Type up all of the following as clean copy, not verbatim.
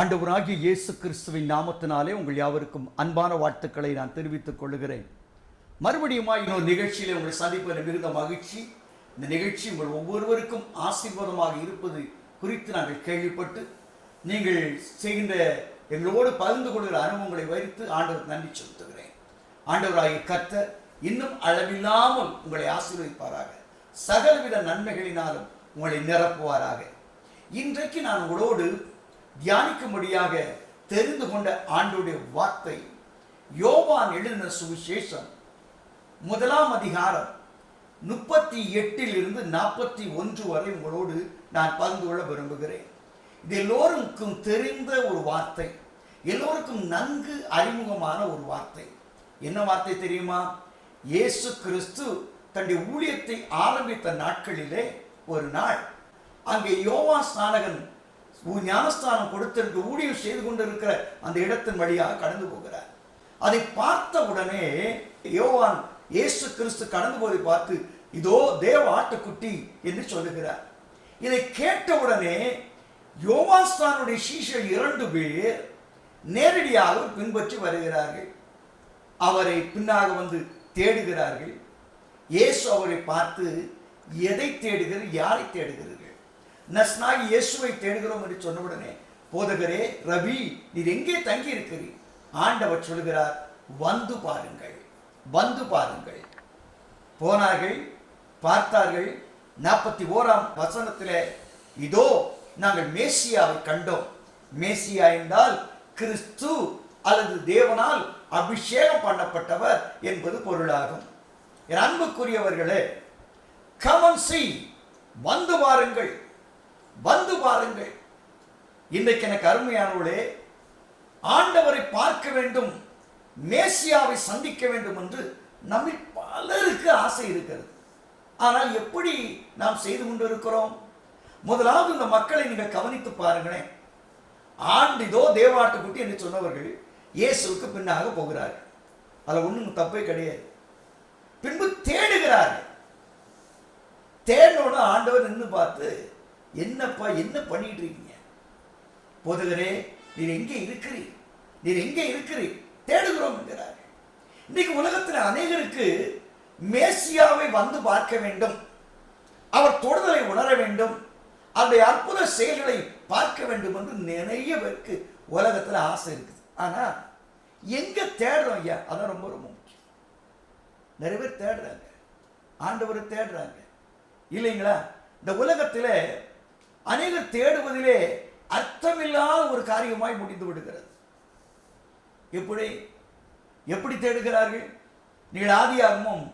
ஆண்டவராகிய இயேசு கிறிஸ்துவின் நாமத்தினாலே உங்கள் யாவருக்கும் அன்பான வாழ்த்துக்களை நான் தெரிவித்துக் கொள்கிறேன். மறுபடியுமாய் இன்னொரு நிகழ்ச்சியிலே உங்களை சந்திப்பதில் மிகுந்த மகிழ்ச்சி. இந்த நிகழ்ச்சி உங்கள் ஒவ்வொருவருக்கும் ஆசீர்வாதமாக இருப்பது குறித்து நாங்கள் கேள்விப்பட்டு நீங்கள் செய்கின்ற எங்களோடு பகிர்ந்து கொள்கிற அனுபவங்களை வைத்து ஆண்டவர் நன்றி செலுத்துகிறேன். ஆண்டவராகிய கர்த்தர் இன்னும் அளவில்லாமல் உங்களை ஆசீர்வதிப்பாராக, சகலவித நன்மைகளினாலும் உங்களை நிரப்புவாராக. இன்றைக்கு நான் உங்களோடு தியானிக்கும்படியாக தெரிந்து கொண்ட ஆண்டவருடைய வார்த்தை யோவான் எழுதின சுவிசேஷம் 1 அதிகாரம் 38 41 வரை உங்களோடு நான் பகிர்ந்து கொள்ள விரும்புகிறேன். இது எல்லோருக்கும் தெரிந்த ஒரு வார்த்தை, எல்லோருக்கும் நன்கு அறிமுகமான ஒரு வார்த்தை. என்ன வார்த்தை தெரியுமா? இயேசு கிறிஸ்து தன்னுடைய ஊழியத்தை ஆரம்பித்த நாட்களிலே ஒரு நாள் அங்கே யோவான் ஸ்நானகன் ஞானஸ்தானம் கொடுத்திருக்கு ஊழியம் செய்து கொண்டிருக்கிற அந்த இடத்தின் வழியாக கடந்து போகிறார். அதை பார்த்த உடனே யோவான் இயேசு கிறிஸ்து கடந்து போதை பார்த்து, இதோ தேவ ஆட்டுக்குட்டி என்று சொல்லுகிறார். இதை கேட்ட உடனே யோவான் ஸ்நானனுடைய சீஷர் 2 பேர் நேரடியாக பின்பற்றி வருகிறார்கள். அவரை பின்னாக வந்து தேடுகிறார்கள். இயேசு அவரை பார்த்து, எதை தேடுகிறீர்கள், யாரை தேடுகிறீர்கள்? நஸ்னாகி இயேசுவை தேடுகிறோம் என்று சொன்னவுடனே, போதகரே, ரபி, நீர் எங்கே தங்கி இருக்கிறீர்? ஆண்டவர் சொல்கிறார், வந்து பாருங்கள், வந்து பாருங்கள். போனார்கள், பார்த்தார்கள். 41ஆம் வசனத்திலே, இதோ நாங்கள் மேசியாவை கண்டோம். மேசியா என்றால் கிறிஸ்து அல்லது தேவனால் அபிஷேகம் பண்ணப்பட்டவர் என்பது பொருளாகும். என் அன்புக்குரியவர்களே, come and see, வந்து பாருங்கள், வந்து பாருங்கள். இன்றைக்கு எனக்கு அருமையானவர்களே, ஆண்டவரை பார்க்க வேண்டும், மேசியாவை சந்திக்க வேண்டும் என்று நம்மில் பலருக்கு ஆசை இருக்கிறது. ஆனால் எப்படி நாம் செய்து கொண்டிருக்கிறோம்? முதலாவது இந்த மக்களை நீங்கள் கவனித்து பாருங்களேன். ஆண்டிதோ தேவாட்டுக்குட்டி என்று சொன்னவர்கள் இயேசுவுக்கு பின்னாக போகிறார்கள். அதில் ஒன்றும் தப்பே கிடையாது. பின்பு தேடுகிறார்கள். தேடனோட ஆண்டவர் நின்று பார்த்து, என்னப்பா என்ன பண்ணிட்டு இருக்கீங்க? போதகரே, நீர் எங்கே இருக்கிறீர், நீர் எங்கே இருக்கிறீர், தேடுகிறோம் என்கிறார்கள். இன்னைக்கு உலகத்தில் அநேகருக்கு மேசியாவை வந்து பார்க்க வேண்டும், அவர் தொடுதலை உணர வேண்டும், அவருடைய அற்புத செயல்களை பார்க்க வேண்டும் என்று நிறைய பேருக்கு உலகத்தில் ஆசை இருக்குது. ஆனால் எங்க தேடுறோம் ஐயா? அதான் ரொம்ப ரொம்ப முக்கியம். நிறைய பேர் தேடுறாங்க, ஆண்டவரை தேடுறாங்க இல்லைங்களா? இந்த உலகத்தில் அநேகர் தேடுவதிலே அர்த்தமில்லாத ஒரு காரியமாய் முடிந்து விடுகிறது. எப்படி எப்படி தேடுகிறார்கள்? நீங்கள் ஆதியாகமம்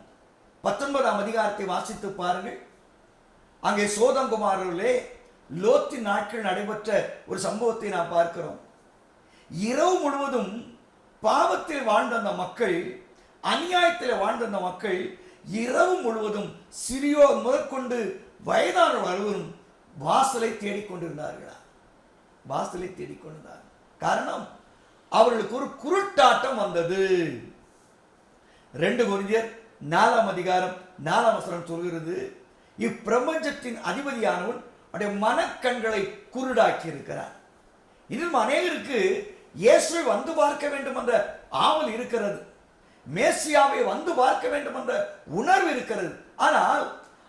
19ஆம் அதிகாரத்தை வாசித்து பாருங்கள். அங்கே சோதங்குமாரிலே லோத்தின் நாட்கள் நடைபெற்ற ஒரு சம்பவத்தை நாம் பார்க்கிறோம். இரவு முழுவதும் பாவத்தில் வாழ்ந்த அந்த மக்கள், அநியாயத்தில் வாழ்ந்த அந்த மக்கள் இரவு முழுவதும் சிறியோர் முதற்கொண்டு வயதானவர் அனைவரும் வாசலை தேடிக்கொண்டிருந்தார்களா? வாசலை தேடிக்கொண்டிருந்தார். காரணம், அவர்களுக்கு ஒரு குருட்டாட்டம் வந்தது. 2 கொரிந்தியர் 4ஆம் அதிகாரம் 4ஆம் வசனம் சொல்கிறது, இப்பிரபஞ்சத்தின் அதிபதியானவன் அவருடைய மனக்கண்களை குருடாக்கி இருக்கிறார். இன்னும் அநேகருக்கு இயேசுவை வந்து பார்க்க வேண்டும் என்ற ஆவல் இருக்கிறது, மேசியாவை வந்து பார்க்க வேண்டும் என்ற உணர்வு இருக்கிறது. ஆனால்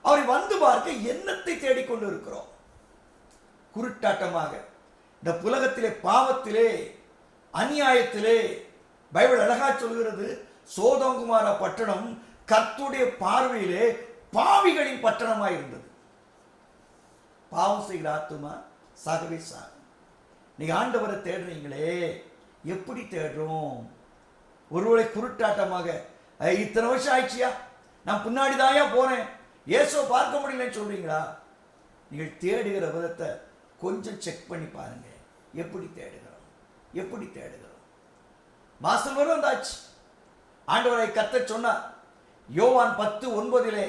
அவரை வந்து பார்க்க எண்ணத்தை தேடிக்கொண்டு இருக்கிறோம். குருட்டாட்டமாக இந்த புலகத்திலே, பாவத்திலே, அநியாயத்திலே பைபிள் அழகா சொல்கிறது, சோதோங்குமார பட்டணம் கர்த்தருடைய பார்வையிலே பாவிகளின் பட்டணமாய் இருந்தது. பாவம் செய்கிற ஆத்துமா சாகவே சாகும். நீங்க ஆண்டவரை தேடுறீங்களே, எப்படி தேடுறோம்? ஒருவேளை குருட்டாட்டமாக, இத்தனை வருஷம் ஆயிடுச்சியா, நான் பின்னாடி தாயா போனேன், இயேசுவை பார்க்க முடியலன்னு சொல்றீங்களா? நீங்கள் தேடுகிற விதத்தை கொஞ்சம் செக் பண்ணி பாருங்க. எப்படி தேடுகிறோம், எப்படி தேடுகிறோம்? வாசல் வரும் வந்தாச்சு. ஆண்டவரை கர்த்தர் சொன்னார் யோவான் 10:9,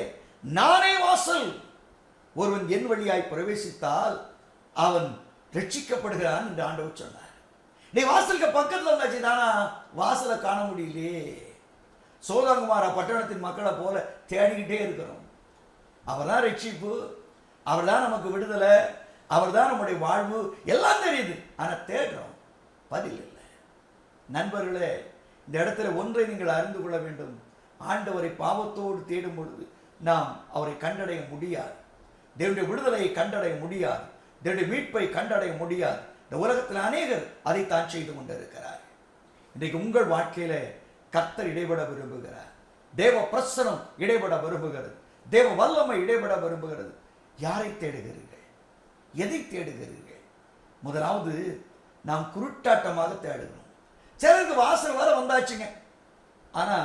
நானே வாசல், ஒருவன் என் வழியாய் பிரவேசித்தால் அவன் ரட்சிக்கப்படுகிறான் என்று ஆண்டவர் சொன்னார். நீ வாசலுக்கு பக்கத்தில் வந்தாச்சு, தானா வாசலை காண முடியலையே. சோதங்குமார பட்டணத்தின் மக்களை போல தேடிக்கிட்டே இருக்கிறோம். அவர் தான் ரட்சிப்பு, அவர் தான் நமக்கு விடுதலை, அவர் தான் நம்முடைய வாழ்வு, எல்லாம் தெரியுது. ஆனால் தேடுறோம். பதில் இல்லை. நண்பர்களே, இந்த இடத்துல ஒன்றை நீங்கள் அறிந்து கொள்ள வேண்டும். ஆண்டவரை பாவத்தோடு தேடும் பொழுது நாம் அவரை கண்டடைய முடியாது. தேவனுடைய விடுதலையை கண்டடைய முடியாது. தேவனுடைய மீட்பை கண்டடைய முடியாது. இந்த உலகத்தில் அநேகர் அதைத்தான் செய்து கொண்டிருக்கிறார். இன்றைக்கு உங்கள் வாழ்க்கையில கர்த்தர் இடைபட விரும்புகிறார். தேவ பிரசனம் இடைபட விரும்புகிறது. தேவ வல்லமை இடைபட விரும்புகிறது. யாரை தேடுகிறீர்கள்? எதை தேடுகிறீர்கள்? முதலாவது நாம் குருட்டாட்டமாக தேடுகிறோம். சிலருக்கு வாசல் வர வந்தாச்சுங்க, ஆனா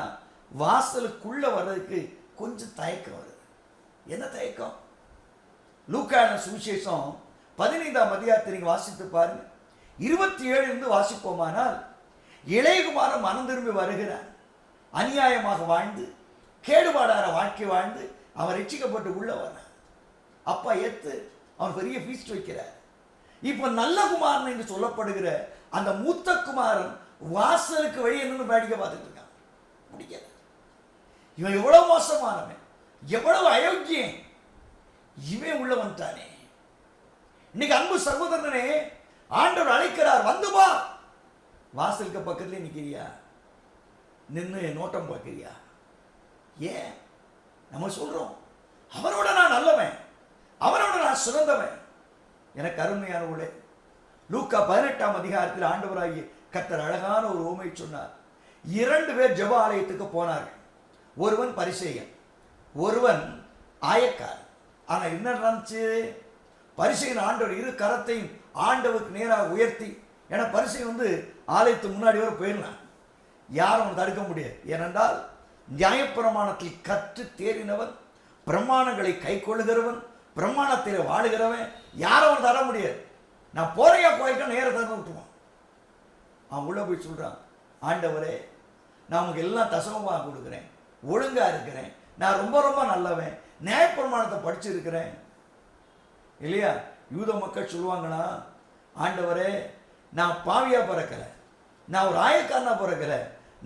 வாசலுக்குள்ள வர்றதுக்கு கொஞ்சம் தயக்கம் வருது. என்ன தயக்கம்? லூக்கான சுவிசேஷம் 15ஆம் அதிகாரத்தை நீங்க வாசித்து பாருங்க. 27 வாசிப்போமானால், இளையகுமாரன் மனம் திரும்பி வருகிறார். அநியாயமாக வாழ்ந்து கேடுபாடார வாழ்க்கை வாழ்ந்து அவன் ரட்சிக்கப்பட்டு உள்ள வர அப்பா ஏத்து அவன் பெரிய ஃபீஸ்ட் வைக்கிறார். இப்ப நல்ல குமாரன் என்று சொல்லப்படுகிற அந்த மூத்த குமாரன் வாசலுக்கு வெளியே நின்று வேடிக்கை பார்த்துட்டு இருக்கான். முடியாது. இவன் எவ்வளவு மோசமானவன், எவ்வளவு அயோக்கியன், இவன் உள்ள வந்துட்டானே. இன்னைக்கு அன்பு சகோதரனே, ஆண்டவர் அழைக்கிறார், வந்து வா. வாசலுக்கு பக்கத்துல நிக்கிறியா? நின்று நோட்டம் பார்க்கிறியா? ஏன் நம்ம சொல்றோம், அவனோட நான் நல்லவன், அவனோட நான் சிறந்தவன். எனக்கு அருமையானவர்களே, லூக்கா 18ஆம் அதிகாரத்தில் ஆண்டவராகிய கர்த்தர் அழகான ஒரு உவமை சொன்னார். 2 பேர் ஜெப ஆலயத்துக்கு போனார்கள். ஒருவன் பரிசேயன், ஒருவன் ஆயக்காரன். ஆனா என்ன நடந்துச்சு? பரிசேயன் ஆண்டவர் இரு கரத்தையும் ஆண்டவருக்கு நேராக உயர்த்தி, ஏன்னா பரிசேயன் ஆலயத்துக்கு முன்னாடி வரை போயிடலாம், யாரும் தடுக்க முடியாது. ஏனென்றால் நியாயப்பிரமாணத்தில் கற்று தேறினவன், பிரமாணங்களை கை கொள்ளுகிறவன், பிரமாணத்தில் வாழுகிறவன், யாரும் தர முடியாது. நான் போறையா கோயிலுக்கு நேர தந்து விட்டுவான். அவன் உள்ள போய் சொல்றான், ஆண்டவரே நான் உங்களுக்கு எல்லாம் தசமமாக கொடுக்குறேன், ஒழுங்கா இருக்கிறேன், நான் ரொம்ப ரொம்ப நல்லவன், நியாயப்பிரமாணத்தை படிச்சிருக்கிறேன் இல்லையா? யூத மக்கள் சொல்லுவாங்களா, ஆண்டவரே நான் பாவியா பிறக்கல, நான் ஒரு ஆயக்காரனா பிறக்கல,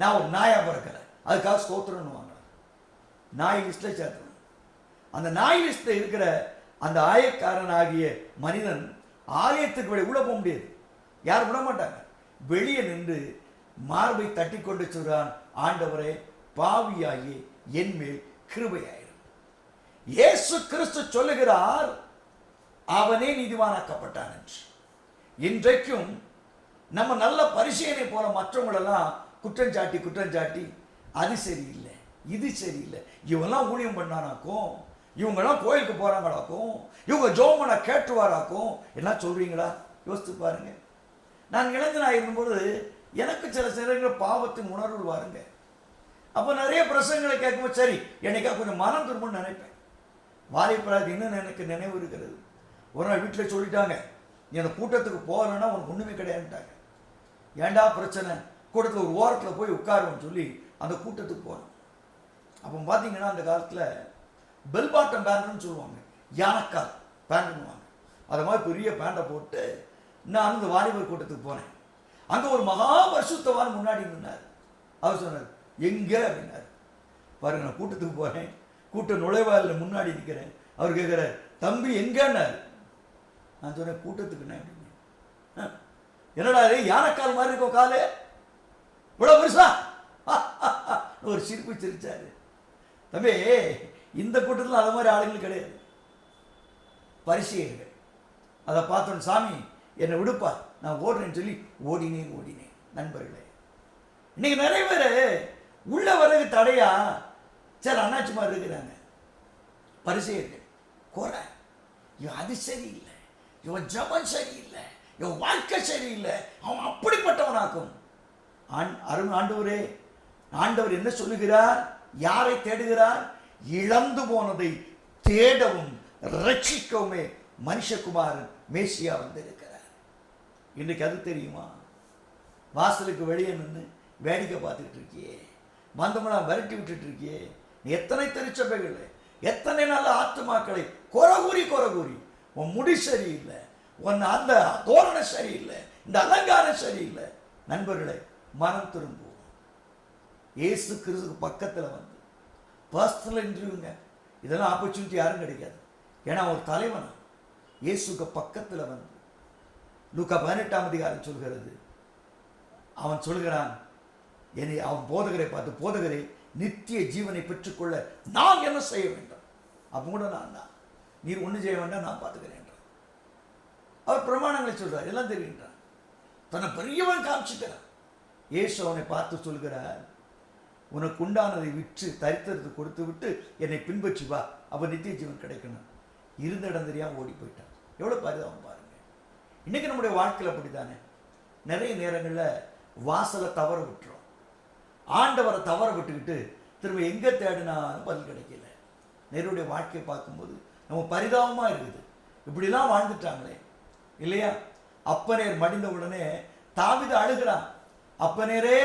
நான் ஒரு நாயா பிறக்கல, அதுக்காக ஸ்தோத்திரம்னு வாங்க. நாய் லிஸ்ட்ல சேர்த்தணும். அந்த நாய் லிஸ்ட்ல இருக்கிற அந்த ஆயக்காரன் ஆகிய மனிதன் ஆலயத்துக்கு வெளியே உள்ள போக முடியாது, யாரும் விட மாட்டாங்க. வெளியே நின்று மார்பை தட்டி கொண்டு சொல்றான், ஆண்டவரே பாவியாகி என் மேல் கிருபையாயிரும். இயேசு கிறிஸ்து சொல்லுகிறார், அவனே நீதிமானாக்கப்பட்டான் என்று. இன்றைக்கும் நம்ம நல்ல பரிசீலனை போல மற்றவங்களெல்லாம் குற்றஞ்சாட்டி அது சரியில்லை, இது சரியில்லை, இவெல்லாம் ஊழியம் பண்ணானாக்கும், இவங்கெல்லாம் கோயிலுக்கு போறாங்களாக்கும், இவங்க ஜோமனை கேட்டுவாராக்கும், என்ன சொல்றீங்களா? யோசித்து பாருங்க. நான் இளைஞனாக இருந்தபோது எனக்கு சில நேரங்களில் பாவத்தின் உணர்வு வாருங்க. அப்போ நிறைய பிரசங்களை கேட்கும்போது சரி என்னைக்கா கொஞ்சம் மனம் திரும்பணும்னு நினைப்பேன். வாலிபராது இன்னும் எனக்கு நினைவு இருக்கிறது. ஒரு நாள் வீட்டில் சொல்லிட்டாங்க, நீ அந்த கூட்டத்துக்கு போகலன்னா உனக்கு ஒன்றுமே கிடையாதுட்டாங்க. ஏண்டா பிரச்சனை? கூட்டத்தில் ஒரு ஓரத்தில் போய் உட்காருவோன்னு சொல்லி அந்த கூட்டத்துக்கு போகிறேன். அப்போ பார்த்தீங்கன்னா அந்த காலத்தில் பெல் பாட்டம் பேண்ட்னு சொல்லுவாங்க, யானைக்கால் பேண்ட்னுவாங்க. அதை மாதிரி பெரிய பேண்டை போட்டு நான் அந்த வாலிபர் கூட்டத்துக்கு போனேன். அங்கே ஒரு மகா பரிசுத்தவான் முன்னாடி நின்னார். அவர் சொன்னார், எங்கே அப்படின்னாரு. பாருங்க, நான் கூட்டத்துக்கு போகிறேன், கூட்ட நுழைவாயில் முன்னாடி நிற்கிறேன். அவர் கேட்குறார், தம்பி எங்கன்னாரு. நான் சொன்னேன், கூட்டத்துக்குண்ணே அப்படின்னு. என்னடா யானைக்கால் மாதிரி இருக்கும் காலு, இவ்வளோ பெருசா? ஒரு சிரிப்பு சிரிச்சாரு. தம்பி இந்த கூட்டத்தில் அது மாதிரி ஆளுங்கள் கிடையாது, பரிசேயர்கள். அதை பார்த்தோன்னு, சாமி என்னை விடுப்பா நான் ஓடுறேன்னு சொல்லி ஓடினேன். நண்பர்களே, இன்னைக்கு நிறைய பேர் உள்ள வர்றதுக்கு தடையா சில அண்ணாச்சி மாதிரி இருக்கிறாங்க. பரிசேயர்கள் குறை, இவன் அது சரியில்லை, இவன் ஜபம் சரியில்லை, இவன் வாழ்க்கை சரியில்லை, அவன் அப்படிப்பட்டவனாக்கும். ஆண்டவரே, ஆண்டவர் என்ன சொல்லுகிறார்? யாரை தேடுகிறார்? இழந்து போனதை தேடவும் ரட்சிக்கவுமே மனுஷகுமாரன் மேசியா வந்திருக்கிறார். இன்றைக்கு அது தெரியுமா? வாசலுக்கு வெளியே நின்று வேடிக்கை பார்த்துக்கிட்டு இருக்கியே, மந்தமெல்லாம் விரட்டி விட்டுட்டு இருக்கியே, எத்தனை திருச்சபைகள், எத்தனை நல்ல ஆத்துமாக்களை குறை கூறி உன் முடி சரியில்லை, உன் அந்த தோரணை சரியில்லை, இந்த அலங்காரம் சரியில்லை. நண்பர்களே, மனம் திரும்புவோம். இயேசு கிறிஸ்துக்கு பக்கத்தில் வந்து பர்சனல் இன்டர்வியூங்க, இதெல்லாம் ஆப்பர்ச்சுனிட்டி யாரும் கிடைக்காது. ஏன்னா ஒரு தலைவனா இயேசுக்கு பக்கத்தில் வந்து லூக்கா 18ஆம் அதிகாரம் சொல்கிறது, அவன் சொல்கிறான், என்னை அவன் போதகரை பார்த்து, போதகரே நித்திய ஜீவனை பெற்றுக்கொள்ள நான் என்ன செய்ய வேண்டும்? அப்போ கூட நான் தான், நீர் ஒன்றும் செய்ய வேண்டாம், நான் பார்த்துக்கிறேன். அவர் பிரமாணங்களை சொல்றார், எல்லாம் தெரிகின்றான், தன்னை பெரியவன் காமிச்சுக்கிறான். இயேசு அவனை பார்த்து சொல்கிறார், உனக்கு உண்டானதை விற்று தரித்திரத்தை கொடுத்து விட்டு என்னை பின்பற்றி வா, அப்போ நித்திய ஜீவன் கிடைக்கணும். இருந்த இடம் தெரியாமல் ஓடி போயிட்டான். எவ்வளோ பரிதாபம் பாருங்க. இன்னைக்கு நம்முடைய வாழ்க்கையில் அப்படித்தானே. நிறைய நேரங்களில் வாசலை தவற விட்டுறோம். ஆண்டவரை தவற விட்டுக்கிட்டு திரும்ப எங்கே தேடினாலும் பதில் கிடைக்கல. நேருடைய வாழ்க்கையை பார்க்கும்போது நம்ம பரிதாபமாக இருக்குது. இப்படிலாம் வாழ்ந்துட்டாங்களே இல்லையா? அப்பனேர் மடிந்த உடனே தாவீது அழுகிறான், அப்பனேரே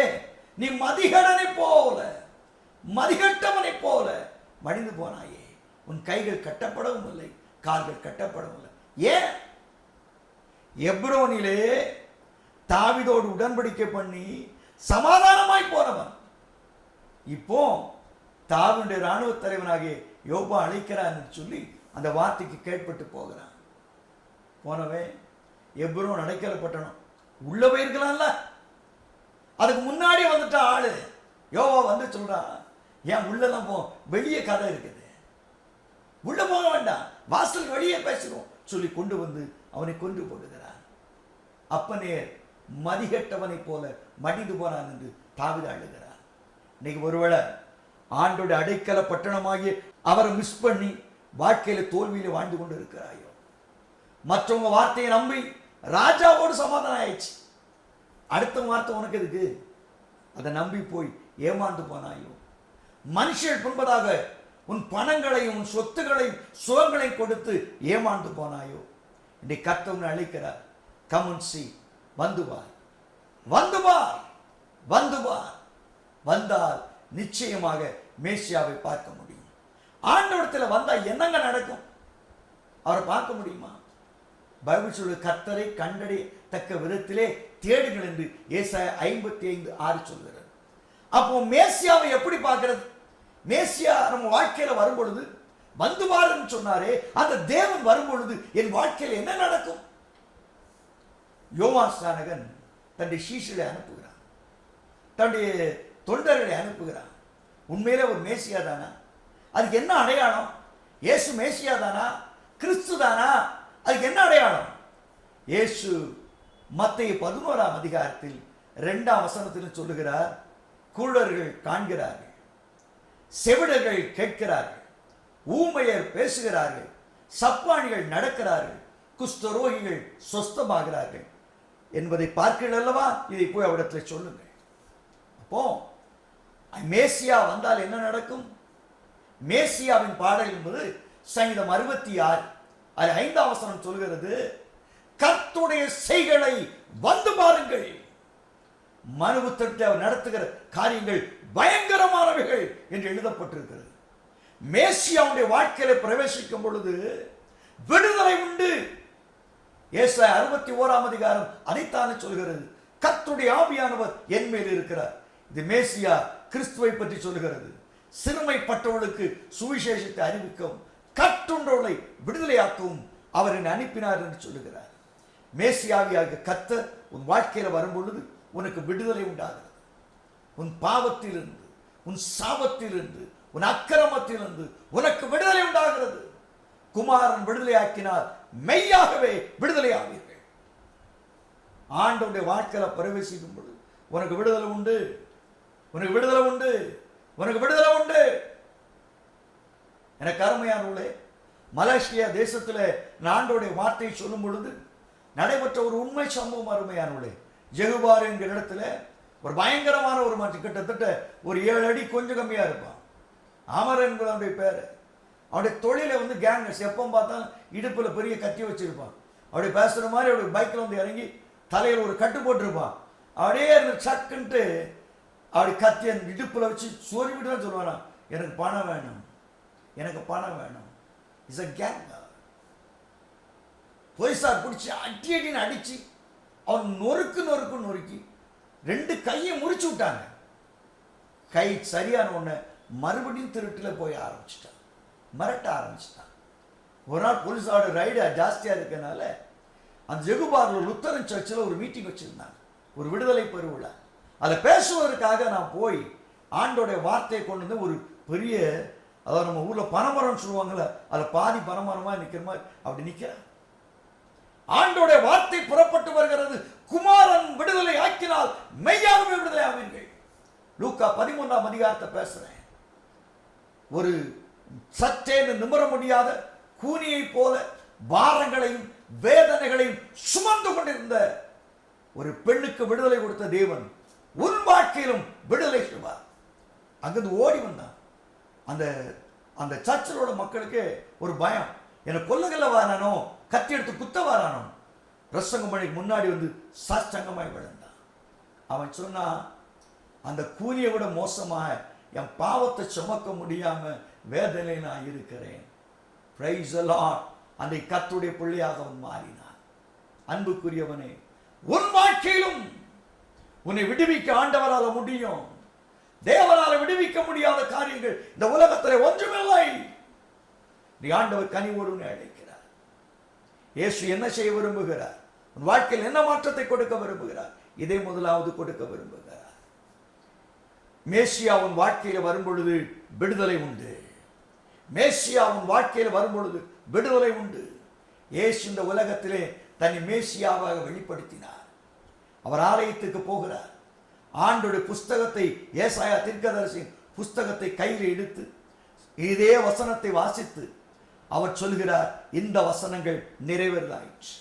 நீ மதிகடனை போல, மதிகட்டவனை போல மடிந்து போனாயே, உன் கைகள் கட்டப்படவும் இல்லை, கால்கள் கட்டப்படவும் இல்லை. ஏன்? எப்ரோனிலே தாவீதோடு உடன்படிக்கை பண்ணி சமாதானமாய் போனவன் இப்போ தாவீதுடைய இராணுவ தலைவனாகிய யோபா அழைக்கிறான்னு சொல்லி அந்த வார்த்தைக்கு கேட்பட்டு போகிறான். போனவன் எப்ரோன் அடைக்கல பட்டணம் உள்ள போயிருக்கலாம்ல, அதுக்கு முன்னாடி வந்துட்ட ஆளு யோபா வந்து சொல்றான், ஏன் உள்ளதான் போ, வெளியே கதை இருக்குது, உள்ள போக வேண்டாம், வாசல் வெளியே பேசுறோம் சொல்லி கொண்டு வந்து அவனை கொண்டு போடுகிறான். அப்பனே மதிகட்டவனை போல மடிந்து போனான் என்று தாவீது அழுகிறான். இன்னைக்கு ஒருவேளை ஆண்டோட அடைக்கல பட்டணமாகி அவரை மிஸ் பண்ணி வாழ்க்கையில தோல்வியில வாழ்ந்து கொண்டு இருக்கிறாயோ, மற்றவங்க வார்த்தையை நம்பி ராஜாவோடு சமாதானம் ஆயிடுச்சு, அடுத்த வார்த்தை உனக்கு எதுக்கு, அதை நம்பி போய் ஏமாந்து போனாயோ, மனுஷர் முன்பதாக உன் பணங்களையும் உன் சொத்துக்களையும் சுகங்களையும் கொடுத்து ஏமாந்து போனாயோ, இன்றைக்கு கர்த்தர் அழைக்கிறார், கம் அண்ட் சீ, வந்து பார், வந்து பார், வந்து பார். வந்தால் நிச்சயமாக மேசியாவை பார்க்க முடியும். ஆண்டவரத்தில் வந்தா என்னங்க நடக்கும்? அவரை பார்க்க முடியுமா? பைபிள் சொல்லு, கர்த்தரை கண்டடையத்தக்க விதத்திலே தேடுங்கள் என்று ஏசாயா 55:6 சொல்கிறது. அப்போ மேசியாவை எப்படி பார்க்கிறது? மேசியா நம்ம வாழ்க்கையில வரும் பொழுது வந்து பாருன்னு சொன்னாரே, அந்த தேவன் வரும் பொழுது என் வாழ்க்கையில் என்ன நடக்கும்? யோவான் ஸ்நானகன் தன்னுடைய சீஷர்களை அனுப்புகிறான், தன்னுடைய தொண்டர்களை அனுப்புகிறான். உண்மையிலே ஒரு மேசியா தானா? அதுக்கு என்ன அடையாளம்? இயேசு மேசியா தானா? கிறிஸ்து தானா? அதுக்கு என்ன அடையாளம்? இயேசு மத்தேயு 11ஆம் அதிகாரத்தில் 2ஆம் வசனத்தில் சொல்லுகிறார், குருடர்கள் காண்கிறார்கள், செவிடர்கள் கேட்கிறார்கள், ஊமையர் பேசுகிறார்கள், சப்பானிகள் நடக்கிறார்கள், குஷ்டரோகிகள் சொஸ்தமாகிறார்கள் என்பதை பார்க்கிறீர்கள் அல்லவா? இதை போய் அவரிடத்தில் சொல்லுங்கள். அப்போ மேசியா வந்தால் என்ன நடக்கும்? மேசியாவின் பாடல் என்பது சங்கீதம் 66 அது 5ஆம் வசனம் சொல்கிறது, கர்த்தருடைய செய்களை வந்து பாருங்கள். மனுபுத்திரத்தை அவர் நடத்துகிற காரியங்கள் பயங்கரமானவைகள் என்று எழுதப்பட்டிருக்கிறது. மேசியாவுடைய வாழ்க்கையில பிரவேசிக்கும் பொழுது விடுதலை உண்டு. ஏசாயா 61ஆம் அதிகாரம் அதைத்தானே சொல்கிறது, கர்த்தருடைய ஆவியானவர் என் மேல் இருக்கிறார். இது மேசியா கிறிஸ்துவை பற்றி சொல்லுகிறது. சிறுமைப்பட்டவர்களுக்கு சுவிசேஷத்தை அறிவிக்கவும் கட்டுண்டவர்களை விடுதலையாக்கவும் அவர் என்னை அனுப்பினார் என்று சொல்லுகிறார். மேசியாவியாக கர்த்தர் உன் வாழ்க்கையில் வரும் பொழுது உனக்கு விடுதலை உண்டாகிறது. உன் பாவத்திலிருந்து, உன் சாபத்திலிருந்து, உன் அக்கிரமத்திலிருந்து உனக்கு விடுதலை உண்டாகிறது. குமாரன் விடுதலையாக்கினால் மெய்யாகவே விடுதலை ஆவீர்கள். ஆண்டவருடைய வாழ்க்கையில பிரவேசிக்கும் பொழுது உனக்கு விடுதலை உண்டு, உனக்கு விடுதலை உண்டு, உனக்கு விடுதலை உண்டு. எனக்கு அருமையானவர்களே, மலேசியா தேசத்தில் ஆண்டவருடைய வார்த்தையை சொல்லும் பொழுது நடைபெற்ற ஒரு உண்மை சம்பவம் அருமையானவர்களே. ஜெகுபார் என்கிற இடத்துல ஒரு பயங்கரமான ஒரு மனுஷன், கிட்டத்தட்ட ஒரு 7 அடி கொஞ்சம் கம்மியா இருப்பான். அமர் என்பது அவனுடைய பேரு. அவனுடைய தொழிலை வந்து கேங்கர்ஸ், எப்போ பார்த்தாலும் இடுப்புல பெரிய கத்தி வச்சிருப்பான். அப்படி பேசுற மாதிரி அவருடைய பைக்கில் வந்து இறங்கி தலையில் ஒரு கட்டு போட்டிருப்பான். அப்படியே சக்குன்ட்டு அப்படி கத்தி அந்த இடுப்புல வச்சு சொருவிட்டு தான் சொல்லுவானா, எனக்கு பணம் வேணும், எனக்கு பணம் வேணும். Is a gang. போலீஸார் பிடிச்சி அடி அடின்னு அடிச்சு அவன் நொறுக்கி 2 கையை முறிச்சு விட்டாங்க. கை சரியான ஒன்று மறுபடியும் திருட்டில் போய் ஆரம்பிச்சிட்டான், மிரட்ட ஆரம்பிச்சிட்டான். ஒரு நாள் போலீஸோட ரைடு ஜாஸ்தியாக இருக்கனால அந்த ஜெகுபாரில் லுத்தரன் சர்ச்சில் ஒரு மீட்டிங் வச்சுருந்தாங்க. ஒரு விடுதலை பெருவிழா. அதை பேசுவதற்காக நான் போய் ஆண்டோடைய வார்த்தையை கொண்டு வந்து ஒரு பெரிய, அதாவது நம்ம ஊர்ல பனைமரம்னு சொல்லுவாங்கல்ல, அதில் பாதி பனைமரமா நிற்கிற மாதிரி அப்படி நிற்கிறேன். ஆண்டோடைய வார்த்தை புறப்பட்டு வருகிறது. குமாரன் விடுதலை ஆக்கினால் மெய்யாகவே விடுதலை ஆவீர்கள். லூக்கா 13ஆம் அதிகாரத்தை பேசுறேன். ஒரு சற்றேன்னு நிமிர முடியாத கூனியை போல பாரங்களையும் வேதனைகளையும் சுமந்து கொண்டிருந்த ஒரு பெண்ணுக்கு விடுதலை கொடுத்த தேவன் உன் வாழ்க்கையிலும் விடுதலை செய்வார். அங்கிருந்து ஓடி வந்தான். அந்த அந்த சர்ச்சிலோட மக்களுக்கு ஒரு பயம், என்னை கொல்லகல்ல வாரானோ, கத்தி எடுத்து குத்த வாரானோ. பிரசங்கம் மணிக்கு முன்னாடி வந்து சாஷ்டாங்கமாய் விழுந்தான். அவன் சொன்னா, அந்த கூலியை விட மோசமாக என் பாவத்தை சுமக்க முடியாம வேதனை நான் இருக்கிறேன். Praise the Lord. அந்த கர்த்தருடைய பிள்ளையாக அவன் மாறினான். அன்புக்குரியவனே, உன் வாழ்க்கையிலும் உன்னை விடுவிக்க ஆண்டவரால் முடியும். தேவனால் விடுவிக்க முடியாத காரியங்கள் இந்த உலகத்தில் ஒன்றுமில்லை. நீ ஆண்டவர் கனிவோடு அழைக்கிறார். இயேசு என்ன செய்ய விரும்புகிறார்? உன் வாழ்க்கையில் என்ன மாற்றத்தை கொடுக்க விரும்புகிறார்? இதை முதலாவது கொடுக்க விரும்புகிறார். மேசியா உன் வாழ்க்கையில் வரும்பொழுது விடுதலை உண்டு. மேசியா உன் வாழ்க்கையில் வரும்பொழுது விடுதலை உண்டு. இயேசு இந்த உலகத்திலே தன்னை மேசியாவாக வெளிப்படுத்தினார். அவர் ஆலயத்துக்கு போகிறார். ஆண்டோடைய புஸ்தகத்தை, ஏசாயா தீர்க்கதரிசியின் புஸ்தகத்தை கையில் எடுத்து இதே வசனத்தை வாசித்து அவர் சொல்கிறார், இந்த வசனங்கள் நிறைவேறாயிற்று.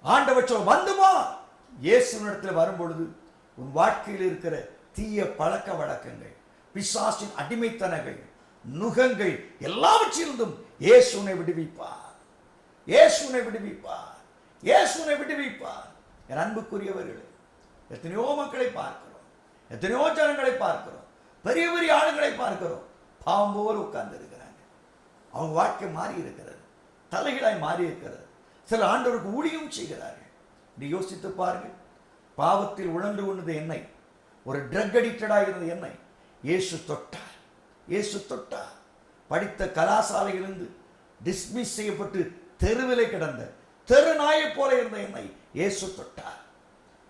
ஆண்டவர் சொல் வந்துமா. இயேசுவினிடத்தில் வரும்பொழுது உன் வாழ்க்கையில் இருக்கிற தீய பழக்க வழக்கங்கள், பிசாசின் அடிமைத்தனங்கள், நுகங்கள் எல்லாவற்றிலிருந்தும் இயேசுனை விடுவிப்பார். இயேசுனை விடுவிப்பார். இயேசுனை விடுவிப்பார். என் அன்புக்குரியவர்களே, எத்தனையோ மக்களை பார்க்கிறோம், எத்தனையோ ஜனங்களை பார்க்கிறோம், பெரிய பெரிய ஆளுங்களை பார்க்கிறோம், பாவம் போல உட்கார்ந்து இருக்கிறாங்க. அவங்க வாழ்க்கை மாறி இருக்கிறது, தலைகளாய் மாறி இருக்கிறது. சில ஆண்டவருக்கு ஊழியம் செய்கிறார்கள். நீ யோசித்து பாருங்கள். பாவத்தில் உழன்று கொண்டது என்னை, ஒரு ட்ரக் அடிக்டடாக இருந்தது என்னை இயேசு தொட்டார். இயேசு தொட்டார். படித்த கலாசாலையிலிருந்து டிஸ்மிஸ் செய்யப்பட்டு தெருவிலே கிடந்த தெரு நாயை போல இருந்த என்னை இயேசு தொட்டார்.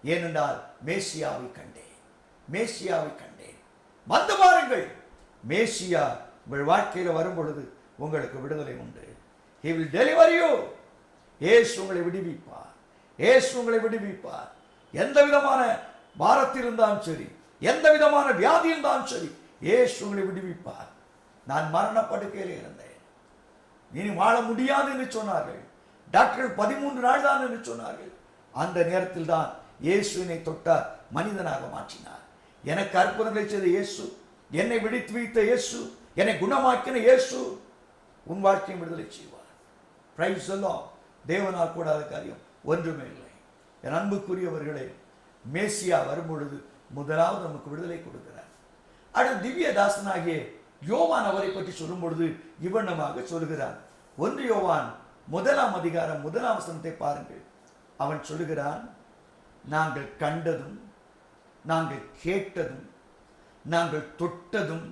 ஏனென்றால் மேசியாவை கண்டேன், மேசியாவை கண்டேன். வந்து பாருங்கள். மேசியா உங்கள் வாழ்க்கையில் வரும் பொழுது உங்களுக்கு விடுதலை உண்டு. He will deliver you. இயேசு உங்களை விடுவிப்பார். இயேசு உங்களை விடுவிப்பார். எந்த விதமான பாரத்தில் இருந்தாலும் சரி, எந்த விதமான வியாதி இருந்தாலும் சரி, இயேசு உங்களை விடுவிப்பார். நான் மரணப்படுக்கையில் இருந்தேன், இனி வாழ முடியாது என்று சொன்னார்கள். டாக்டர்கள் 13 நாள் தான் என்று சொன்னார்கள். அந்த நேரத்தில் தான் இயேசுவினை தொட்டார், மனிதனாக மாற்றினார். எனக்கு அற்புதங்களை செய்த இயேசு, என்னை விடுத்து வைத்த இயேசு, என்னை குணமாக்கின இயேசு உன் வாழ்க்கையை விடுதலை செய்வார். Praise the Lord. தேவனால் கூடாத காரியம் ஒன்றுமே இல்லை. என் அன்புக்குரியவர்களே, மேசியா வரும்பொழுது முதலாவது நமக்கு விடுதலை கொடுக்கிறார். அடுத்து திவ்ய தாசனாகிய யோவான் அவரை பற்றி சொல்லும் பொழுது இவ்வண்ணமாக சொல்கிறார். 1 யோவான் 1ஆம் அதிகாரம் 1ஆம் வசனத்தை பாருங்கள். அவன் சொல்லுகிறான், நாங்கள் கண்டதும் நாங்கள் கேட்டதும் நாங்கள் தொட்டதும்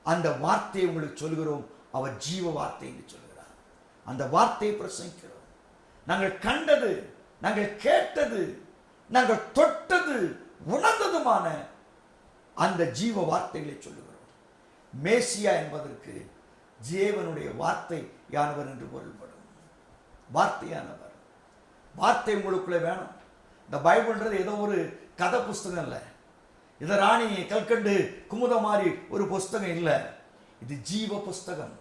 அந்த வார்த்தையை உங்களுக்கு சொல்கிறோம். அவர் ஜீவ வார்த்தை என்று சொல்கிறார். அந்த வார்த்தையை பிரசங்கிக்கிறோம். நாங்கள் கண்டது, நாங்கள் கேட்டது, நாங்கள் தொட்டது, உணர்ந்ததுமான அந்த ஜீவ வார்த்தைகளை சொல்லுகிறோம். மேசியா என்பதற்கு ஜீவனுடைய வார்த்தை யானவர் என்று பொருள்படும். வார்த்தையானவர். வார்த்தை உங்களுக்குள்ளே வேணும். இந்த பைபிள்ன்றது ஏதோ ஒரு கதை புஸ்தகம் இல்லை. இதை ராணி கல்கண்டு குமுத மாதிரி ஒரு புஸ்தகம் இல்லை. இது ஜீவ புஸ்தகம்.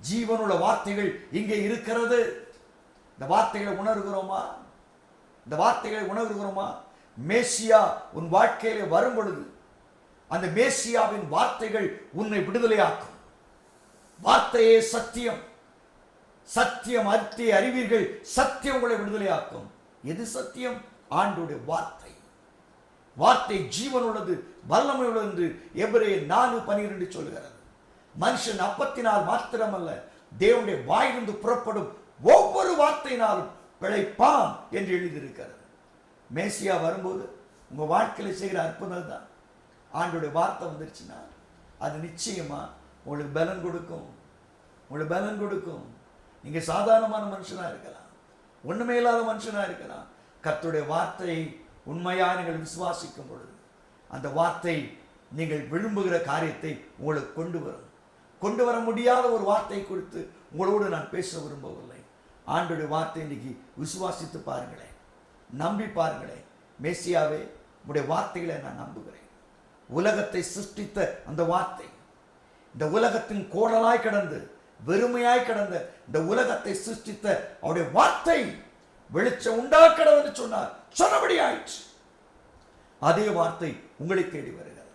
ஜீவனுள்ள வார்த்தைகள் இங்கே இருக்கிறது. இந்த வார்த்தைகளை உணர்கிறோமா? இந்த வார்த்தைகளை உணர்கிறோமா? மேசியா உன் வாழ்க்கையிலே வரும் பொழுது அந்த மேசியாவின் வார்த்தைகள் உன்னை விடுதலையாக்கும். வார்த்தையே சத்தியம். சத்தியம் அறித்தை அறிவீர்கள், சத்தியம் உங்களை விடுதலையாக்கும். எது சத்தியம்? ஆண்டவருடைய வார்த்தை. வார்த்தை ஜீவன் உள்ளது, வல்லமை உள்ளது என்று எபிரேயர் 4:12 சொல்கிறது. மனுஷன் அப்பத்தினால் மாத்திரமல்ல, தேவனுடைய வாயிலிருந்து புறப்படும் ஒவ்வொரு வார்த்தையினாலும் பிழைப்பான் என்று எழுதியிருக்கிறது. மேசியா வரும்போது உங்க வாழ்க்கையில் செய்கிற அற்புதம் தான். ஆண்டோடைய வார்த்தை வந்துருச்சுன்னா அது நிச்சயமா உங்களுக்கு பலன் கொடுக்கும். உங்களுக்கு பலன் கொடுக்கும். நீங்க சாதாரணமான மனுஷனா இருக்கலாம், ஒண்ணுமே இல்லாத மனுஷனா இருக்கலாம். கர்த்தருடைய வார்த்தையை உண்மையாக நீங்கள் விசுவாசிக்கும் பொழுது அந்த வார்த்தை நீங்கள் விரும்புகிற காரியத்தை உங்களுக்கு கொண்டு வர முடியாத ஒரு வார்த்தை குறித்து உங்களோடு நான் பேச விரும்பவில்லை. ஆண்டோடைய வார்த்தை இன்னைக்கு விசுவாசித்து பாருங்களேன், நம்பி பாருங்களேன். மேசியாவே, உங்களுடைய வார்த்தைகளை நான் நம்புகிறேன். உலகத்தை சிருஷ்டித்த அந்த வார்த்தை, இந்த உலகத்தின் கோடலாய் கிடந்து வெறுமையாய் கிடந்த இந்த உலகத்தை சிருஷ்டித்த அவருடைய வார்த்தை வெளிச்சம் உண்டாக்கிறது என்று சொன்னார். சொன்னபடி ஆயிற்று. அதே வார்த்தை உங்களை தேடி வருகிறது.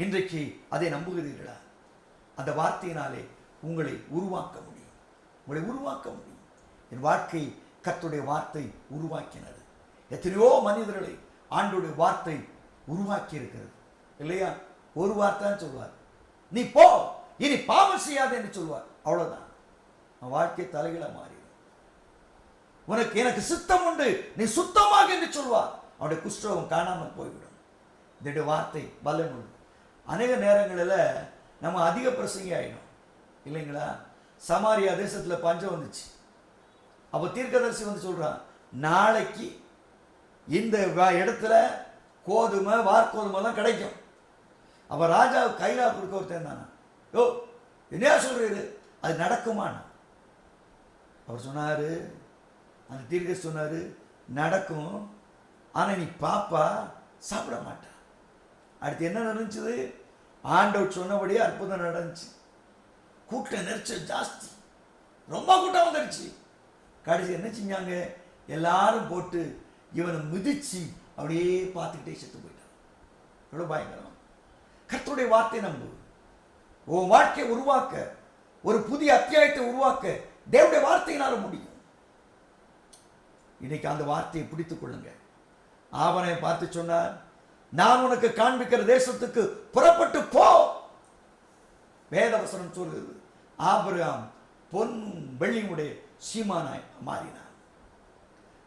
இன்றைக்கு அதை நம்புகிறீர்களா? அந்த வார்த்தையினாலே உங்களை உருவாக்க முடியும். என் வாழ்க்கை கர்த்தருடைய வார்த்தை உருவாக்கினது. எத்தனையோ மனிதர்களை ஆண்டவருடைய வார்த்தை உருவாக்கி இருக்கிறது இல்லையா? ஒரு வார்த்தை சொல்வார், நீ போ, இனி பாவம் செய்யாத என்று சொல்வார். அவ்வளவுதான், வாழ்க்கை தலைகீழ மாறிடும். எனக்கு சித்தம் உண்டு, நீ சுத்தமாக என்று சொல்வார். அவருடைய குஷ்டரோகம் காணாமல் போய்விடும். இதோடைய வார்த்தை பலனுள்ளது. அநேக நேரங்களில் நம்ம அதிக பிரசங்கி ஆயிடும் இல்லைங்களா? சமாரியா தேசத்தில் பஞ்சம் வந்துச்சு. அப்போ தீர்க்கதரிசி வந்து சொல்றான், நாளைக்கு இந்த இடத்துல கோதுமை வார்கோதுமைலாம் கிடைக்கும். அப்போ ராஜா கையிலா கொடுக்க ஒருத்தன் தானே, யோ என்ன சொல்றீரு, அது நடக்குமான்னு அவர் சொன்னாரு. அந்த தீர்க்கதரிசி சொன்னாரு, நடக்கும், ஆனால் நீ பாப்பா சாப்பிட மாட்டா. அடுத்து என்ன நடந்துச்சு? ஆண்டவர் சொன்னபடியே அற்புதம் நடந்துச்சு. கூட்ட நெரிச்சல் ஜாஸ்தி, ரொம்ப கூட்டம் வந்துடுச்சு. கடைசி என்ன செஞ்சாங்க? எல்லாரும் போட்டு இவனை மிதிச்சு அப்படியே பார்த்துக்கிட்டே செத்து போயிட்டான். எவ்வளோ பயங்கரம்! கர்த்தருடைய வார்த்தை நம்பு. உன் வாழ்க்கையை உருவாக்க, ஒரு புதிய அத்தியாயத்தை உருவாக்க தேவனுடைய வார்த்தையினால முடியும். இன்னைக்கு அந்த வார்த்தையை பிடித்துக் கொள்ளுங்க. ஆவனை பார்த்து சொன்னார், நான் உனக்கு காண்பிக்கிற தேசத்துக்கு புறப்பட்டு போ. வேதவசனம் சொல்லுது, ஆபிரகாம் பொன் வெள்ளியுடைய சீமானாய் மாறினார்.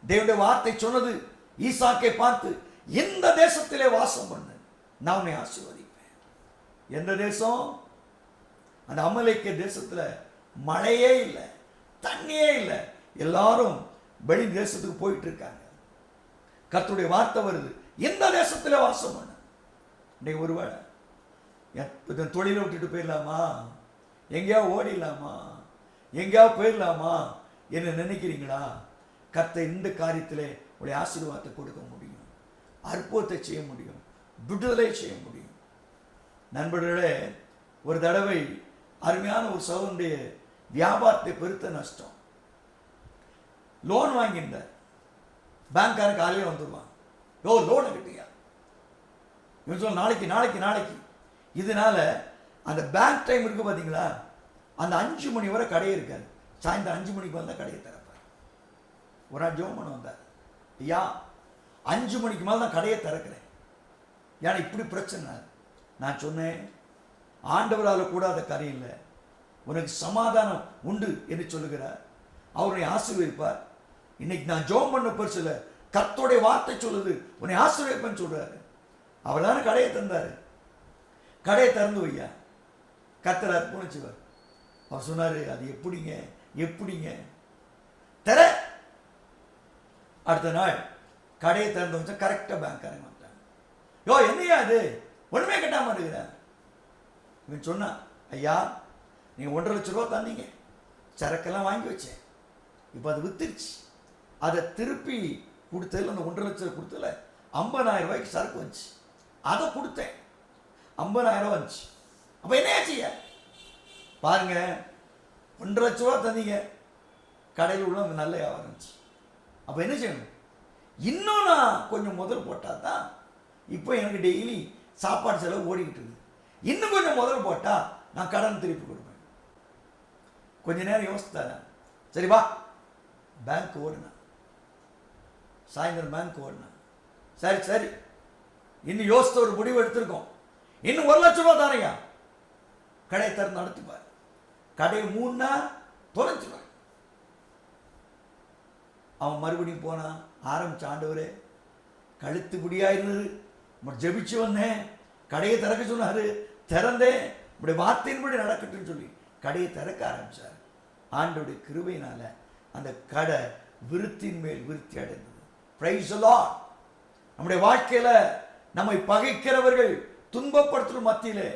தேவனுடைய வார்த்தை சொன்னது, ஈசாக்கை பார்த்து இந்த தேசத்திலே வாசம் பண்ணு, நான் உன்னை ஆசீர்வதிப்பேன். எந்த தேசம்? அந்த அமலேக்கிய தேசத்துல மழையே இல்லை, தண்ணியே இல்லை, எல்லாரும் வெளி தேசத்துக்கு போயிட்டு இருக்காங்க. கர்த்தருடைய வார்த்தை வருது, எந்த தேசத்தில் வாசம் பண்ண. இன்னைக்கு ஒருவேளை தொழிலை விட்டுட்டு போயிடலாமா, எங்கேயாவது ஓடிடலாமா, எங்கேயாவது போயிடலாமா என்ன நினைக்கிறீங்களா? கர்த்தர் இந்த காரியத்திலே உடைய ஆசீர்வாதத்தை கொடுக்க முடியும், அற்புதத்தை செய்ய முடியும், விடுதலை செய்ய முடியும். நண்பர்களே, ஒரு தடவை அருமையான ஒரு சகோதரனுடைய வியாபாரத்தை பெருத்த நஷ்டம். லோன் வாங்கியிருந்தார். பேங்க்காரன் காலையில் வந்துடுவான், லோனை கட்டியா, இவன் சொல்ல நாளைக்கு நாளைக்கு நாளைக்கு. இதனால அந்த பேங்க் டைம் இருக்கு பார்த்தீங்களா, அந்த 5 மணி வரை கடையே இருக்காது. சாயந்தரம் 5 மணிக்கு வந்தால் கடையை திறப்பார். ஒரு நாள் ஜோம் பண்ண வந்தார், ஐயா 5 மணிக்கு மேலே தான் கடையை திறக்கிறேன், ஏன்னா இப்படி பிரச்சனை. நான் சொன்னேன், ஆண்டவரால் கூடாத காரியம் இல்லை, உனக்கு சமாதானம் உண்டு என்று சொல்லுகிறார். அவருடைய ஆசீர்வதிப்பார். இன்னைக்கு நான் ஜோம் பண்ண பரிசுல கர்த்தருடைய வார்த்தை சொல்லுது, உன்னை ஆசீர்வதிப்பேன்னு சொல்றாரு. அவர் தானே கடையை தந்தாரு. கடையை திறந்து வையா, கர்த்தர் அர்ப்பணிச்சுவார். அவர் சொன்னாரு, அது எப்படிங்க தர. அடுத்த நாள் கடையை திறந்து வச்சா கரெக்டாக பேங்க்காரங்க வந்துட்டாங்க. என்னையா அது ஒண்ணுமே கட்டாம இருக்கிற? இவன் சொன்னான், ஐயா நீங்க 1.5 லட்சம் ரூபா தந்தீங்க, சரக்கெல்லாம் வாங்கி வச்சேன், இப்போ அது வித்துருச்சு. அதை திருப்பி கொடுத்ததில் அந்த 1.5 லட்சம் கொடுத்தல 50,000 ரூபாய்க்கு சரக்கு வந்துச்சு, அதை கொடுத்தேன், 50,000 வந்துச்சு. அப்போ என்ன ஆச்சு பாருங்க, 1.5 லட்ச ரூபா தந்தீங்க, கடையில் உள்ள நல்ல வியாபாரம் இருந்துச்சு. அப்போ என்ன செய்யணும்? இன்னும் நான் கொஞ்சம் முதல் போட்டால் தான் இப்போ எனக்கு டெய்லி சாப்பாடு செலவு ஓடிக்கிட்டு இருக்குது. இன்னும் கொஞ்சம் முதல் போட்டால் நான் கடன் திருப்பி கொடுப்பேன். கொஞ்ச நேரம் யோசித்தாங்க. சரி வா, பேங்க் ஓடுனா, சாயந்தரம் பேங்க் ஓடுனா, சரி இன்னும் யோசித்த ஒரு முடிவு எடுத்திருக்கோம், இன்னும் 1 லட்சம் ரூபா தானையா, கடையை திறந்து நடத்திப்பார். கடையை மூணா தொலைச்சுவார். அவன் மறுபடியும் போனான், ஆரம்பிச்ச, ஆண்டவரே கழுத்து குடியா இருந்தது, ஜெபிச்சு வந்தேன், கடையை திறக்க சொன்னாரு, திறந்தேன், இப்படி வார்த்தையின்படி நடக்கட்டும்னு சொல்லி கடையை திறக்க ஆரம்பிச்சார். ஆண்டவருடைய கிருபையினால அந்த கடை விருத்தின் மேல் விருத்தி அடைந்தது. Praise the Lord. நம்முடைய வாழ்க்கையில நம்மை பகைக்கிறவர்கள் துன்பப்படுத்தும் மத்தியிலே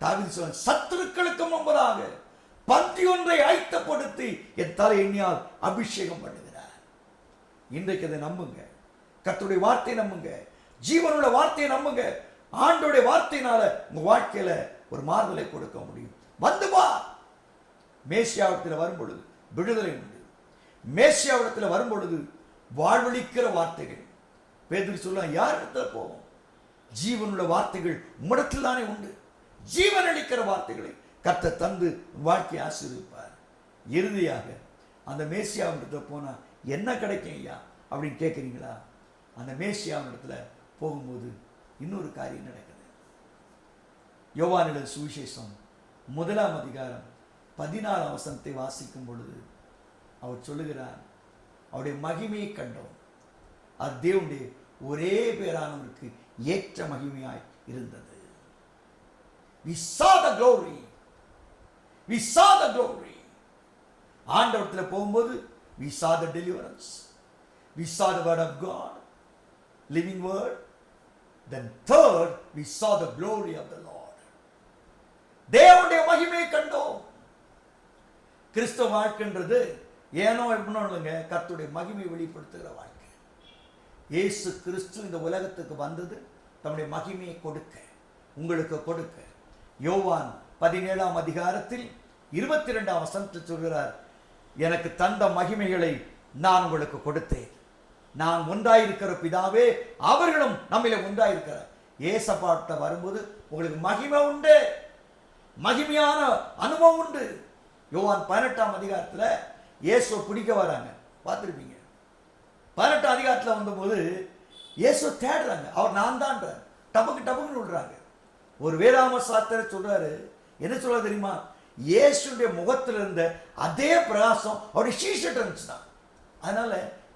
தாவீது சொல்ல, சத்துருக்களுக்கு முன்பதாக பந்தி ஒன்றை ஆயத்தப்படுத்தி என் தலை எண்ணியால் அபிஷேகம் பண்ணுகிறார். இன்றைக்கு அதை நம்புங்க. கர்த்தருடைய வார்த்தையை நம்புங்க. ஜீவனுள்ள வார்த்தையை நம்புங்க. ஆண்டோடைய வார்த்தையினால உங்க வாழ்க்கையில ஒரு மாறுதலை கொடுக்க முடியும். வந்து வா. மேசியாவிடத்தில் வரும்பொழுது விடுதலை உண்டு. மேசியாவிடத்தில் வரும்பொழுது வாழ்வளிக்கிற வார்த்தைகள். பேதுரு சொல்ல, யார் இடத்துல போவோம்? ஜீவனுள்ள வார்த்தைகள் உம்மிடத்தில் தானே உண்டு. ஜீவன் அளிக்கிற வார்த்தைகளை கர்த்தர் தந்து வாழ்க்கையை ஆசீர்வதிப்பார். இறுதியாக அந்த மேசியாவிடத்தில் போனா என்ன கிடைக்கும் ஐயா அப்படின்னு கேட்குறீங்களா? அந்த மேசியாவிடத்துல போகும்போது இன்னொரு காரியம் நடக்குது. யோவானின் சுவிசேஷம் 1ஆம் அதிகாரம் 14ஆம் வசனத்தை வாசிக்கும் பொழுது அவர் சொல்லுகிறார், அவருடைய மகிமையை கண்டோம். அது தேவனுடைய ஒரே பேரானவருக்கு ஏற்ற மகிமையாய் இருந்தது. We saw the glory. We saw the glory. ஆண்டவரத்தில் போகும்போது we saw the deliverance. We saw the word of God, living word. Then third, we saw the glory of the Lord. தேவனுடைய மகிமையை கண்டோம். கிறிஸ்தவ வாழ்க்கைன்றது ஏனோ எப்படின்னு கர்த்தருடைய மகிமை வெளிப்படுத்துகிற வாழ்க்கை. இயேசு கிறிஸ்து இந்த உலகத்துக்கு வந்தது தம்முடைய மகிமையை கொடுக்க, உங்களுக்கு கொடுக்க. யோவான் 17ஆம் அதிகாரத்தில் 22ஆம் வசனத்தில் சொல்கிறார், எனக்கு தந்த மகிமைகளை நான் உங்களுக்கு கொடுத்தேன். நான் ஒன்றாயிருக்கிற பிதாவே அவர்களும் நம்மில ஒன்றாயிருக்கிறார். ஏசப்பாட்ட வரும்போது உங்களுக்கு மகிமை உண்டு, மகிமையான அனுபவம் உண்டு. யோவான் 18ஆம் அதிகாரத்தில் இயேசு பிடிக்க வராங்க, பார்த்துருப்பீங்க. 18ஆம் அதிகாரத்தில் வந்தபோது இயேசு தேடுறாங்க, அவர் நான் தான்றார். டபக்கு டபக்குன்னு விடுறாங்க. ஒரு வேதாம சாஸ்திரர் சொல்றாரு, என்ன சொல்ற தெரியுமா? இயேசுடைய முகத்தில் இருந்த அதே பிரகாசம் அவருடைய சீஷர்ட் இருந்துச்சுதான். அதனால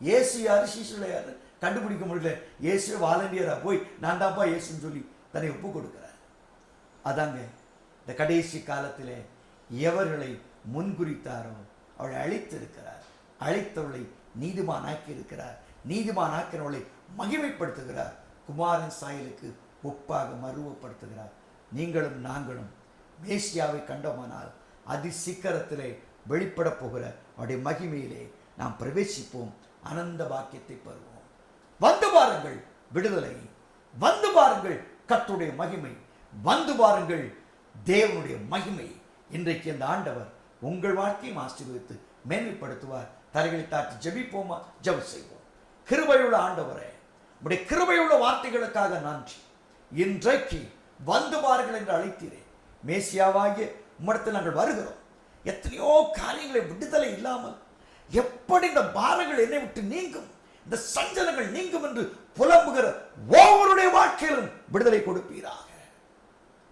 இயேசு யாரு சீஷர்ல யாரு கண்டுபிடிக்க முடியல. இயேசு வாலண்டியரா போய் நான் தான்ப்பா இயேசுன்னு சொல்லி தன்னை ஒப்பு கொடுக்கிறார். அதாங்க இந்த கடைசி காலத்திலே எவர்களை முன்குறித்தாரோ அவளை அழித்திருக்கிறார். அழித்தவளை நீதிமான் ஆக்கி இருக்கிறார். நீதிமான் ஆக்கினவளை மகிமைப்படுத்துகிறார். குமாரன் சாயலுக்கு ஒப்பாக மறுவப்படுத்துகிறார். நீங்களும் நாங்களும் மேசியாவை கண்டோமானால் அதி சீக்கிரத்திலே வெளிப்பட போகிற அவருடைய மகிமையிலே நாம் பிரவேசிப்போம். அனந்த பாக்கியத்தை பெறுவோம். வந்து பாருங்கள் விடுதலை, வந்து பாருங்கள் கர்த்தருடைய மகிமை, வந்து பாருங்கள் தேவனுடைய மகிமை. இன்றைக்கு அந்த ஆண்டவர் உங்கள் வாழ்க்கையும் ஆசீர்வதித்து மேன்மைப்படுத்துவார். தலைகளை தாட்டி ஜெபிப்போமா? ஜெபம் செய்வோம். கிருபையுள்ள ஆண்டவரே, உடைய கிருபையுள்ள வார்த்தைகளுக்காக நன்றி. இன்றைக்கு வந்து பாருங்கள் என்று அழைத்தீரே. மேசியாவாகிய உம்மிடத்தில் நாங்கள் வருகிறோம். எத்தனையோ காரியங்களை விடுதலை இல்லாமல் எப்படி இந்த பாரங்கள் என்னை விட்டு நீங்கும், இந்த சஞ்சலங்கள் நீங்கும் என்று புலம்புகிற ஒவ்வொருடைய வாழ்க்கையிலும் விடுதலை கொடுப்பீராக,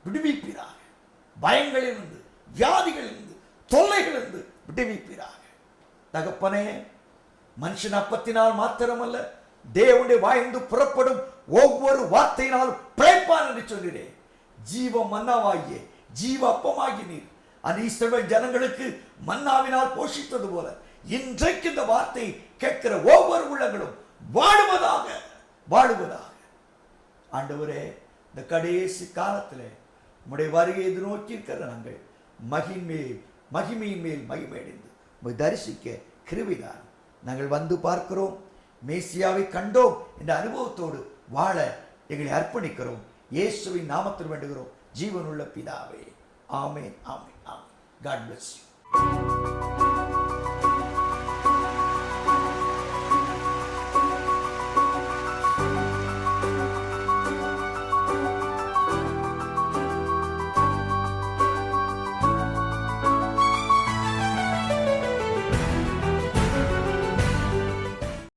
விடுவிப்பீராக. பயங்களிலிருந்து, வியாதிகளிலிருந்து, தொல்லைகளிலிருந்து விடுவிப்பீராக. தகப்பனே, மனுஷன் அப்பத்தினால் மாத்திரமல்ல தேவனுடைய வாய்ந்து புறப்படும் ஒவ்வொரு வார்த்தையினாலும் பிழைப்பான் என்று சொல்கிறேன். ஜீவ மன்னாவாகிய ஜீவ அப்பமாகி நீர் அந்த இஸ்ரவேல் ஜனங்களுக்கு மன்னாவினால் போஷித்தது போல இன்றைக்கு இந்த வார்த்தை கேட்கிற ஒவ்வொரு உள்ளங்களும் வாழுவதாக, வாழுவதாக. ஆண்டவரே, இந்த கடைசி காலத்தில் உம்முடைய வருகை எதிர்நோக்கி இருக்கிற நாங்கள் மகிமையின் மேல் மகிமை அடைந்து உம்மை தரிசிக்க கிருபைதான். நாங்கள் வந்து பார்க்கிறோம், மேசியாவை கண்டோம் என்ற அனுபவத்தோடு வாழ எங்களை அர்ப்பணிக்கிறோம். இயேசுவின் நாமத்தில் வேண்டுகிறோம் ஜீவனுள்ள பிதாவே. ஆமென், ஆமென், ஆமென். God bless you.